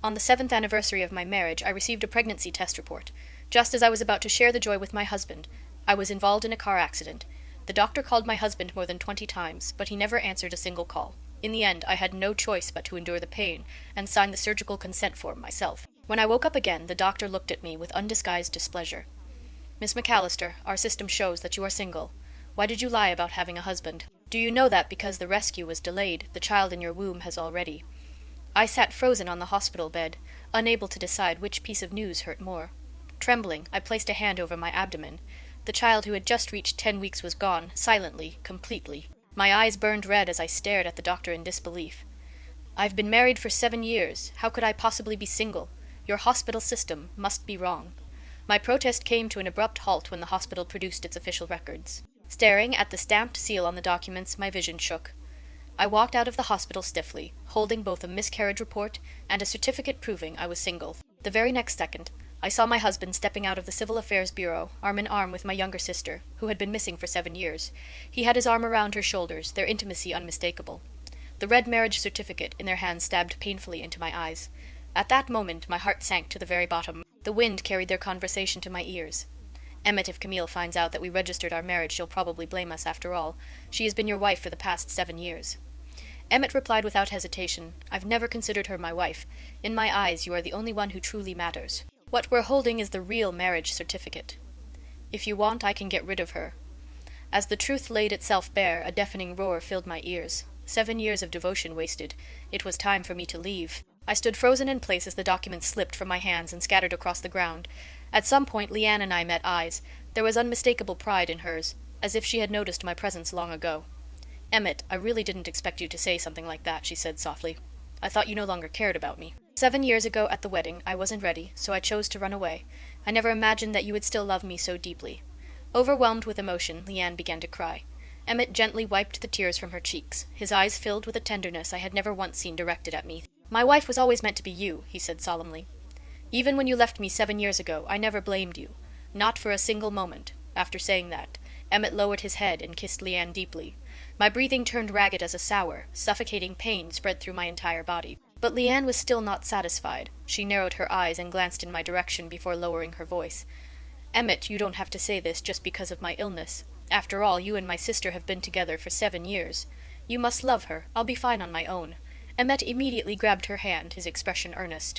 On the 7th anniversary of my marriage, I received a pregnancy test report. Just as I was about to share the joy with my husband, I was involved in a car accident. The doctor called my husband more than 20 times, but he never answered a single call. In the end, I had no choice but to endure the pain and sign the surgical consent form myself. When I woke up again, the doctor looked at me with undisguised displeasure. "Miss McAllister, our system shows that you are single. Why did you lie about having a husband? Do you know that because the rescue was delayed, the child in your womb has already—" I sat frozen on the hospital bed, unable to decide which piece of news hurt more. Trembling, I placed a hand over my abdomen. The child who had just reached 10 weeks was gone, silently, completely. My eyes burned red as I stared at the doctor in disbelief. "I've been married for 7 years. How could I possibly be single? Your hospital system must be wrong." My protest came to an abrupt halt when the hospital produced its official records. Staring at the stamped seal on the documents, my vision shook. I walked out of the hospital stiffly, holding both a miscarriage report and a certificate proving I was single. The very next second, I saw my husband stepping out of the Civil Affairs Bureau, arm in arm with my younger sister, who had been missing for 7 years. He had his arm around her shoulders, their intimacy unmistakable. The red marriage certificate in their hands stabbed painfully into my eyes. At that moment, my heart sank to the very bottom. The wind carried their conversation to my ears. "Emmett, if Camille finds out that we registered our marriage, she'll probably blame us after all. She has been your wife for the past 7 years. Emmett replied without hesitation, "I've never considered her my wife. In my eyes, you are the only one who truly matters. What we're holding is the real marriage certificate. If you want, I can get rid of her." As the truth laid itself bare, a deafening roar filled my ears. 7 years of devotion wasted. It was time for me to leave. I stood frozen in place as the documents slipped from my hands and scattered across the ground. At some point, Leanne and I met eyes. There was unmistakable pride in hers, as if she had noticed my presence long ago. "Emmett, I really didn't expect you to say something like that," she said softly. "I thought you no longer cared about me. 7 years ago at the wedding, I wasn't ready, so I chose to run away. I never imagined that you would still love me so deeply." Overwhelmed with emotion, Leanne began to cry. Emmett gently wiped the tears from her cheeks. His eyes filled with a tenderness I had never once seen directed at me. "My wife was always meant to be you," he said solemnly. "Even when you left me 7 years ago, I never blamed you. Not for a single moment." After saying that, Emmett lowered his head and kissed Leanne deeply. My breathing turned ragged as a sour, suffocating pain spread through my entire body. But Leanne was still not satisfied. She narrowed her eyes and glanced in my direction before lowering her voice. "Emmett, you don't have to say this just because of my illness. After all, you and my sister have been together for 7 years. You must love her. I'll be fine on my own." Emmett immediately grabbed her hand, his expression earnest.